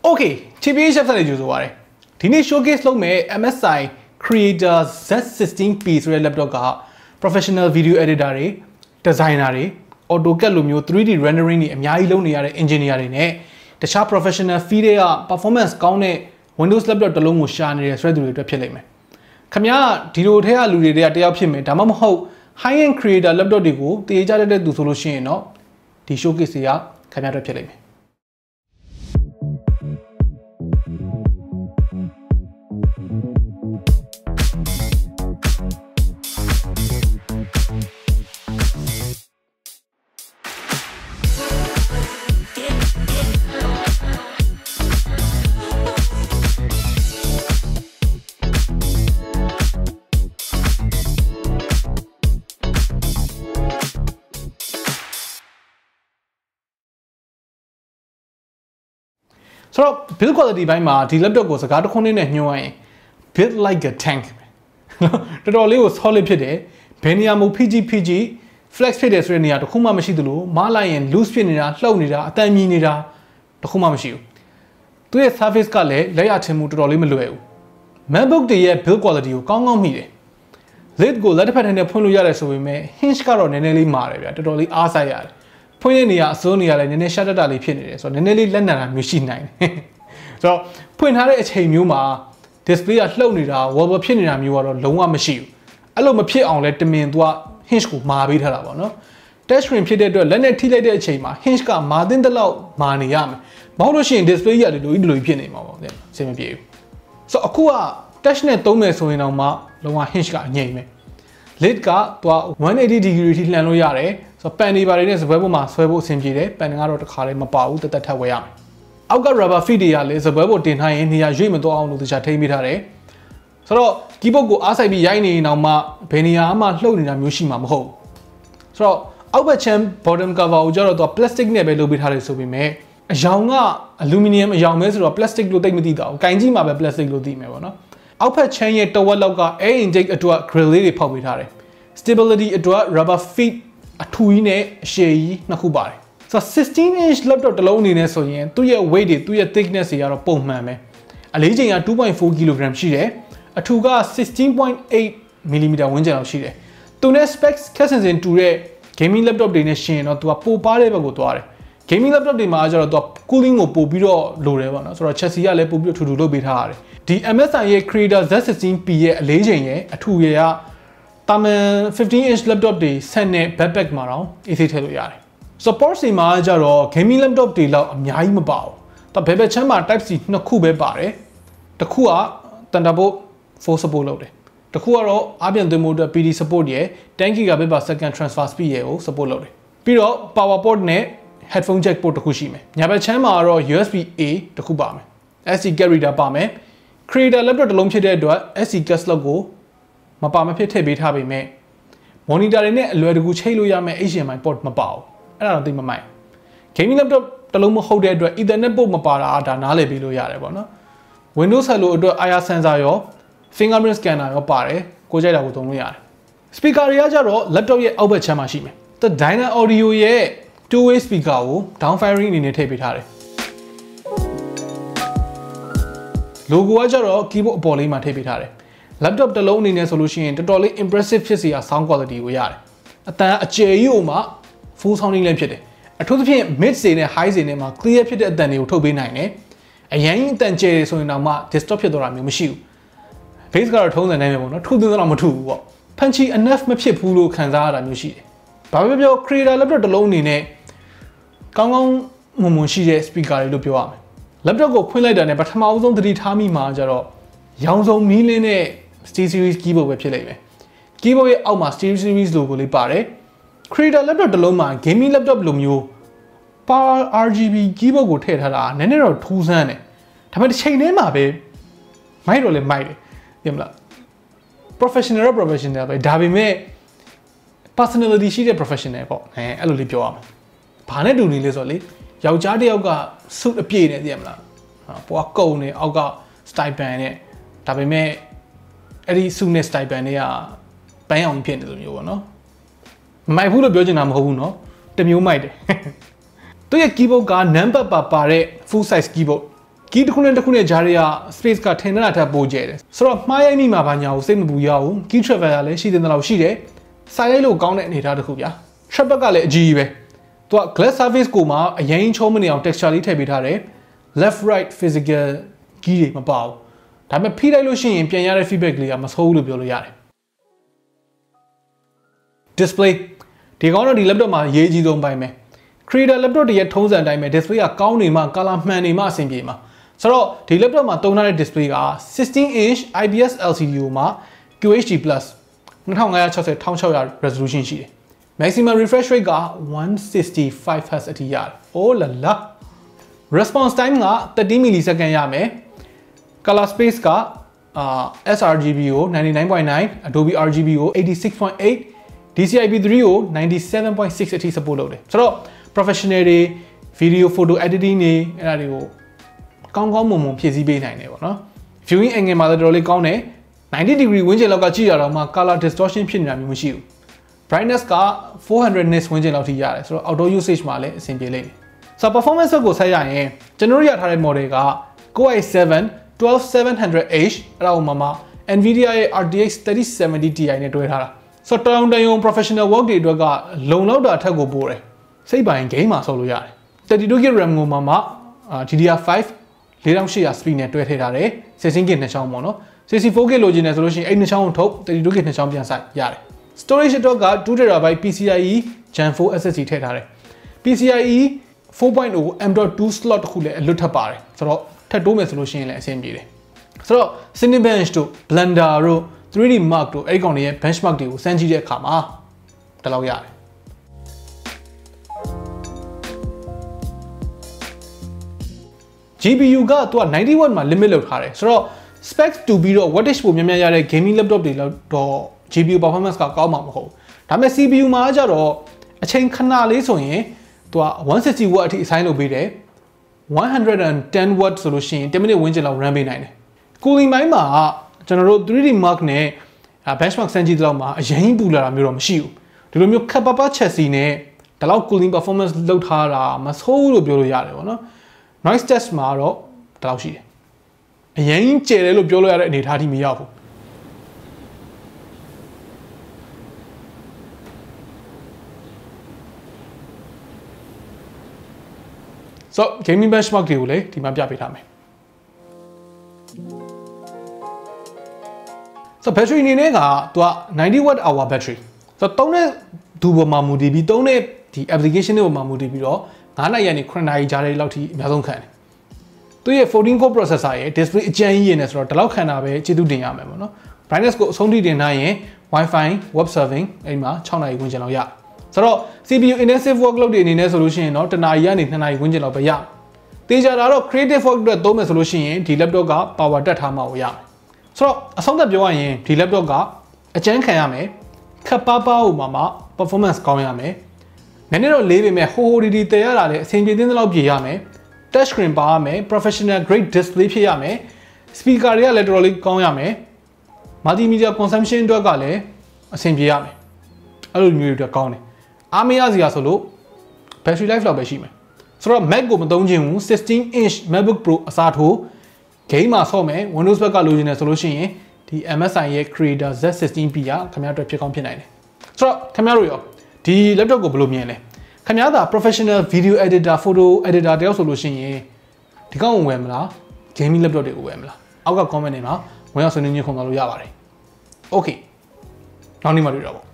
Okay, TBH Labs နဲ့ကြိုဆိုပါရစေ။ဒီနေ့ showcase လုပ်မယ် MSI Creator Z16P ဆိုတဲ့ laptop က professional video editor တွေ designer တွေ AutoCAD လိုမျိုး 3D rendering တွေအများကြီးလုပ်နေရတဲ့ engineer တွေနဲ့တခြား professional field တွေက performance ကောင်းတဲ့ Windows laptop တစ်လုံးကိုရှာနေတဲ့ဆွဲသူတွေအတွက်ဖြစ်လိမ့်မယ်။ခင်ဗျားဒီလိုထဲကလူတွေတယောက်ဖြစ်မယ်ဒါမှမဟုတ် high end creator laptop တွေကိုတည်ကြတဲ့သူဆိုလို့ရှိရင်တော့ဒီ showcase တွေကခင်ဗျားတို့ဖြစ်လိမ့်မယ်ဆိုတော့ build quality ဘိုင်းမှာဒီ laptop ကိုစကားတစ်ခုနဲ့ညှိုးရရင် build like a tank တော်တော်လေးကို solid ဖြစ်တယ်ဘယ်နေရာမှာ PG flex ဖြစ်တယ်ဆိုတဲ့နေရာတစ်ခုမှမရှိသလိုမားလိုက်ရင် loose ဖြစ်နေတာလှုပ်နေတာအတန်မြည်နေတာတစ်ခုမှမရှိဘူးသူရဲ့ surface ကလည်းလက်ရထင်မှုတော်တော်လေးမလွယ်ဘူး MacBook တွေရဲ့ build quality ကိုကောင်းကောင်းမိတယ် lid ကိုလက်တစ်ဖက်နဲ့ဖွင့်လို့ရတယ်ဆိုပေမဲ့ hinge ကတော့နည်းနည်းလေးမာတယ်ဗျာတော်တော်လေးအားဆိုင်ရတယ်ဖွင့်ရနေရအစိုးနေရလဲနည်းနည်း shut တာလေးဖြစ်နေတယ်ဆိုတော့နည်းနည်းလေးလက်နံတာမျိုးရှိနိုင်တယ်ဆိုတော့ဖွင့်ထားတဲ့အချိန်မျိုးမှာ display ကလှုပ်နေတာ wobble ဖြစ်နေတာမျိုးကတော့လုံးဝမရှိဘူးအဲ့လိုမဖြစ်အောင်လဲတမင်သူက hinge ကိုမာပေးထားတာပေါ့နော် touch screen ဖြစ်တဲ့အတွက်လက်နဲ့ထိလိုက်တဲ့အချိန်မှာ hinge ကမာသင့်တဲ့လောက်မာနေရမယ်မဟုတ်လို့ရှိရင် display ကြီးကဒီလိုဖြစ်နေမှာပေါ့ဗျာအဆင်မပြေဘူးဆိုတော့အခုက touch နဲ့သုံးမယ်ဆိုရင်တော့မှလုံးဝ hinge ကအငြိမ်ပဲ lid ကသူက180 degree ထိလှန်လို့ရတယ်ဆိုတော့ pan တွေပါတယ်နဲ့စပွဲပေါ်မှာဆွဲဖို့အဆင်ပြေတယ် pan ကတော့တစ်ခါလေးမပါဘူးတက်ထပ်ဝယ်ရမယ်အောက်က rubber feet တွေကလည်းစပွဲပေါ်တင်ထားရင်နေရာရွေ့မသွားအောင်လို့တခြားထိန်းပေးထားတယ်ဆိုတော့ keyboard ကိုအားစိုက်ပြီးရိုက်နေရင်တော့မှဘယ်နေရာမှလှုပ်နေတာမျိုးရှိမှာမဟုတ်ဘူးဆိုတော့အောက်ဘက်ချမ်း bottom cover ကိုကျတော့သူက plastic နဲ့ပဲလုပ်ပေးထားတယ်ဆိုပေမဲ့အယောင်က aluminum အယောင်ပဲဆိုတော့ plastic လို့သိမသိတော့ဘူးကင်ကြီးမှာပဲ plastic လို့သိမယ်ပေါ့နော်အောက်ဘက်ချမ်းရဲ့တဝက်လောက်က air intake အတွက် grill လေးတွေဖောက်ပေးထားတယ် stability အတွက် rubber feet အထူကြီးနဲ့အရှည်ကြီးနှစ်ခုပါတယ်ဆိုတော့ 16-inch laptop တစ်လုံးအနေနဲ့ဆိုရင်သူ့ရဲ့ weight တွေသူ့ရဲ့ thickness တွေကတော့ပုံမှန်ပဲအလေးချိန်က 2.4 kg ရှိတယ်အထူက 16.8 mm ဝန်းကျင်လောက်ရှိတယ်သူနဲ့ specs ခက်ဆင်ဆင်တူတဲ့ gaming laptop တွေနဲ့ရှင်ရင်တော့သူကပိုပါတဲ့ဘက်ကိုသွားတယ် gaming laptop တွေမှာကျတော့သူက cooling ကိုပို့ပြီးတော့လိုတယ်ပေါ့နော်ဆိုတော့ chassis ကလည်းပို့ပြီးတော့ထူထူလုပ်ပေးထားရတယ်ဒီ MSI ရဲ့ Creator Z16P ရဲ့အလေးချိန်ရဲ့အထူရဲ့ကတာမန် 15-inch laptop တွေဆက်နဲ့ backpack မှာတော့ AC ထည့်လို့ရတယ် support စီမှာကျတော့ gaming laptop တွေလောက်အများကြီးမပါဘူးဒါဘယ်ဘက်ချမ်းမှာ type C နှစ်ခုပဲပါတယ်တစ်ခုက Thunderbolt 4 support လုပ်တယ်တစ်ခုကတော့အားပြန်သွင်းမှုအတွက် PD support ရယ် 10 GB/s transfer speed ရယ်ကို support လုပ်တယ်ပြီးတော့ power port နဲ့ headphone jack port တစ်ခုရှိမယ်ညာဘက်ချမ်းမှာတော့ USB-A တစ်ခုပါမယ် SD card reader ပါမယ် Creator laptop တစ်လုံးဖြစ်တဲ့အတွက် SD card slot ကိုမပါမဖြစ်ထည့်ပေးထားပေမဲ့ monitor တွေနဲ့အလွယ်တကူချိတ်လို့ရမယ့် HDMI port မပါဘူးအဲ့ဒါတော့သိမမိုက် gaming laptop တစ်လုံးမဟုတ်တဲ့အတွက် Ethernet port မပါတာဒါနားလည်ပေးလို့ရတယ်ပေါ့နော် Windows Hello အတွက် IR sensor ရော fingerprint scanner ရောပါတယ်ကိုကြိုက်တာကိုသုံးလို့ရတယ် speaker တွေကကြတော့ laptop ရဲ့အောက်ဘက်ချမ်းမှာရှိမယ် The Dyna Audio ရဲ့ two-way speaker ကို downfiring အနေနဲ့ထည့်ပေးထားတယ် logo ကကြတော့ keyboard အပေါ်လေးမှာထည့်ပေးထားတယ် laptop တစ်လုံးအနေနဲ့ဆိုလို့ရှိရင်တော်တော်လေး impressive ဖြစ်စရာ sound quality ကိုရတယ်အတန်အကျယ်ကြီးကိုမှ full sounding လည်းဖြစ်တယ်အထူးသဖြင့် mid စေနဲ့ high စေနဲ့မှာ clear ဖြစ်တဲ့အတန်တွေကိုထုတ်ပေးနိုင်တယ်အရင်အတန်ကျယ်တယ်ဆိုရင်တော့မှ disturb ဖြစ်သွားတာမျိုးမရှိဘူး bass ကတော့ထုံးစံတိုင်းပဲပေါ့နော်ထူးသွင်းတော့မထူဘူးပေါ့ punchy enough မဖြစ်ဘူးလို့ခံစားရတာမျိုးရှိတယ်ဘာပဲပြော creator laptop တစ်လုံးအနေနဲ့ကောင်းကောင်းမွန်မွန်ရှိတဲ့ speaker တွေလို့ပြောရမယ် laptop ကိုဖွင့်လိုက်တာနဲ့ပထမအဆုံးသတိထားမိမှာကျတော့ရောင်စုံမီးလင်းတဲ့ Steel Series keyboard ပဲဖြစ်လိမ့်မယ် keyboard ရဲ့အောက်မှာ Steel Series logo လေးပါတယ် Creator laptop တစ်လုံးမှာ gaming laptop လိုမျိုး power RGB keyboard ကိုထည့်ထားတာနည်းနည်းတော့ထူးဆန်းတယ်ဒါပေမဲ့တစ်ချိန်တည်းမှာပဲမိုက်တော့လည်းမိုက်တယ်သိမလား professional ပဲဒါပေမဲ့ personality ရှိတဲ့ professional ပေါ့အဲ့လိုလေးပြောရမှာဘာနဲ့တူနေလဲဆိုတော့လေယောက်ျားတစ်ယောက်က suit အပြည့်နဲ့သိရမလားပေါ်ကကုံနေအောက်က style band နဲ့ဒါပေမဲ့အဲ့ဒီ suit နဲ့ style band တွေကပန်းအောင်ဖြစ်နေလို့မျိုးပေါ့နော်မမိုက်ဘူးလို့ပြောချင်တာမဟုတ်ဘူးเนาะတမျိုးမိုက်တယ်သူရဲ့ keyboard က number ပါတဲ့ full size keyboard key တစ်ခုနဲ့ဂျာရီယာ space ကထင်နေတာထပ်ပိုကျဲတယ်ဆိုတော့မှားရိုက်မိမှာဘာညာကိုစိတ်မပူရအောင် key travel ကလည်းရှိတဲ့လောက်ရှိတယ်စာရိုက်လို့ကောင်းတဲ့အနေအထားတစ်ခုဗျာ trap back ကလည်းအကြီးပဲသူက glass surface ကိုမှအရင်ချုံးမနေအောင် texture လေးထည့်ပေးထားတယ် left right physical key တွေမပါဘူးဒါပေမဲ့ဖိလိုက်လို့ရှိရင်ပြန်ရတဲ့ feedback လေးကမဆိုးဘူးလို့ပြောလို့ရတယ် display ဒီကောင်တော့ဒီ laptop မှာရေးကြီးဆုံးပိုင်းပဲ Creator laptop တွေရဲ့ထုံးစံအတိုင်းပဲ display ကကောင်းနေမှ color မှန်နေမှအဆင်ပြေမှာဆိုတော့ဒီ laptop မှာသုံးထားတဲ့ display က 16-inch IPS LCD ကိုမှ QHD+ 2560-1600 resolution ရှိတယ် maximum refresh rate က 165 Hz အထိရတယ် oh la la response time က30 millisecond ရမယ် color space ကsRGB ကို 99.9 Adobe RGB ကို 86.8 DCI-P3 ကို 97.6 အထိ support လုပ်တယ်ဆိုတော့ professional တွေ video photo editing တွေအဲ့ဒါတွေကိုကောင်းမွန်ဖြည့်ဆည်းပေးနိုင်တယ်ပေါ့နော် viewing angle မှာလည်းတော်တော်လေးကောင်းတယ်90 degree ဝန်းကျင်လောက်ကကြည့်ရတော့မှ color distortion ဖြစ်နေတာမျိုးမရှိဘူး brightness က400 nits ဝန်းကျင်လောက်ထိရတယ်ဆိုတော့ outdoor usage မှာလည်းအဆင်ပြေလိမ့်မယ်ဆိုတော့ performance ကိုဆက်ရရင်ကျွန်တော်တို့ရထားတဲ့ model က Core i7 12700H အဲ့ဒါကိုမှ Nvidia ရဲ့ RTX 3070 Ti နဲ့တွဲထားတာဆိုတော့တရုံ professional work တွေအတွက်ကလုံလောက်တာအထက်ကိုပို့တယ်စိတ်ပိုင် game မှာဆော်လို့ရတယ် 32GB RAM ကိုမှ DDR5 4800 speed နဲ့တွဲထည့်ထားတယ် 16GB နှစ်ချောင်းပေါ့နော် 64GB လိုချင်တယ်ဆိုလို့ရှိရင်အဲ့နှစ်ချောင်းကိုထုတ် 32GB နှစ်ချောင်းပြန်ဆိုင်ရတယ် storage အတွက်က 2TB PCIe Gen 4 SSD ထည့်ထားတယ် PCIe 4.0 M.2 slot တစ်ခုလည်းအလွတ်ထပ်ပါတယ်ဆိုတော့ထပ်တိုးမယ်ဆိုလို့ရှိရင်လည်းအဆင်ပြေတယ်ဆိုတော့ Cinebench တို့ Blender တို့ 3D Mark တို့အဲ့ကောင်တွေရဲ့ benchmark တွေကိုစမ်းကြည့်တဲ့အခါမှာတလောက်ရတယ် GPU ကသူက 90W မှာ limit လုပ်ထားတယ်ဆိုတော့ specs တူပြီးတော့ wattage ပိုများရတဲ့ gaming laptop တွေတော့ GPU performance ကကောင်းမှာမဟုတ်ဘူးဒါပေမဲ့ CPU မှာကျတော့အချိန်ခဏလေးဆိုရင်သူက 160W အထိ assign လုပ်ပေးတယ် 110W ဆိုလို့ရှိရင်10 minute ဝန်းကျင်လောက် run ပေးနိုင်တယ် cooling ပိုင်းမှာကျွန်တော်တို့ 3D Mark နဲ့ benchmark စမ်းကြည့်တော့မှအရင်ပူလာတာမျိုးတော့မရှိဘူးဒီလိုမျိုးခက်ပပ chassis နဲ့ဒီလောက် cooling performance လုပ်ထားတာမဆိုးဘူးလို့ပြောလို့ရတယ်ပေါ့နော် noise test မှာတော့ဒီလောက်ရှိတယ်အရင်ကျယ်တယ်လို့ပြောလို့ရတဲ့အနေအထားထိမရောက်ဘူးဆို gaming benchmark တွေကိုလည်းဒီမှာပြပေးထားမယ်ဆို battery အနေနဲ့ကသူက 90Wh battery ဆိုတော့သုံးတဲ့ဒူပေါ်မှာမူတည်ပြီးသုံးတဲ့ဒီ application တွေပေါ်မှာမူတည်ပြီးတော့9နာရီကနေ9နာရီကြားတဲ့လောက်ထိအများဆုံးခံတယ်သူရဲ့14 core processor ရဲ့ display အကျန်းကြီးရနေဆိုတော့ဒီလောက်ခံတာပဲကျေးဇူးတင်ရမယ်ပေါ့နော် brightness ကိုအဆုံးထိတင်ထားရင် Wi-Fi web surfing အဲ့မှာ6နာရီဝန်းကျင်လောက်ရဆိုတော့ CPU intensive workload တွေအနေနဲ့ဆိုလို့ရှိရင်တော့1နာရီကနေ2နာရီဝန်းကျင်လောက်ပဲရတေးကြတာတော့ creative work အတွက်သုံးမယ်ဆိုလို့ရှိရင်ဒီ laptop က power တက်ထားမှကိုရမယ်ဆိုတော့အဆုံးသတ်ပြောရရင်ဒီ laptop ကအကျန်းခံရမယ်ခပ်ပါးပါးဟိုမှာ performance ကောင်းရမယ်နည်းနည်းတော့လေးပေမဲ့ဟိုဒီတည်ရတာလည်းအဆင်ပြေသင်းသလောက်ပြေရမယ် touch screen ပါရမယ် professional grade display ဖြစ်ရမယ် speaker တွေကလည်းတော်တော်လေးကောင်းရမယ် multimedia consumption အတွက်ကလည်းအဆင်ပြေရမယ်အဲ့လိုမျိုးတွေကောင်းတယ်အားမရစရာဆိုလို့ battery life လောက်ပဲရှိမယ်ဆိုတော့ Mac ကိုမသုံးချင်ဘူး 16-inch MacBook Pro အစားထိုး game မှာဆော့မယ် Windows ဘက်ကလိုချင်တယ်ဆိုလို့ရှိရင်ဒီ MSI ရဲ့ Creator Z16P ကခင်ဗျားတို့ဖြစ်ကောင်းဖြစ်နိုင်တယ်ဆိုတော့ခင်ဗျားတို့ရောဒီ laptop ကိုဘယ်လိုမြင်လဲခင်ဗျားသာ professional video editor photo editor တယောက်ဆိုလို့ရှိရင်ဒီကောင်ကိုဝယ်မလား gaming laptop တွေကိုဝယ်မလားအောက်က comment တွေမှာဝင်ရောက်ဆွေးနွေးညှိနှိုင်းခွင့်သွားလို့ရပါတယ် okay နောက်နေ့မှတွေ့တော့ပေါ့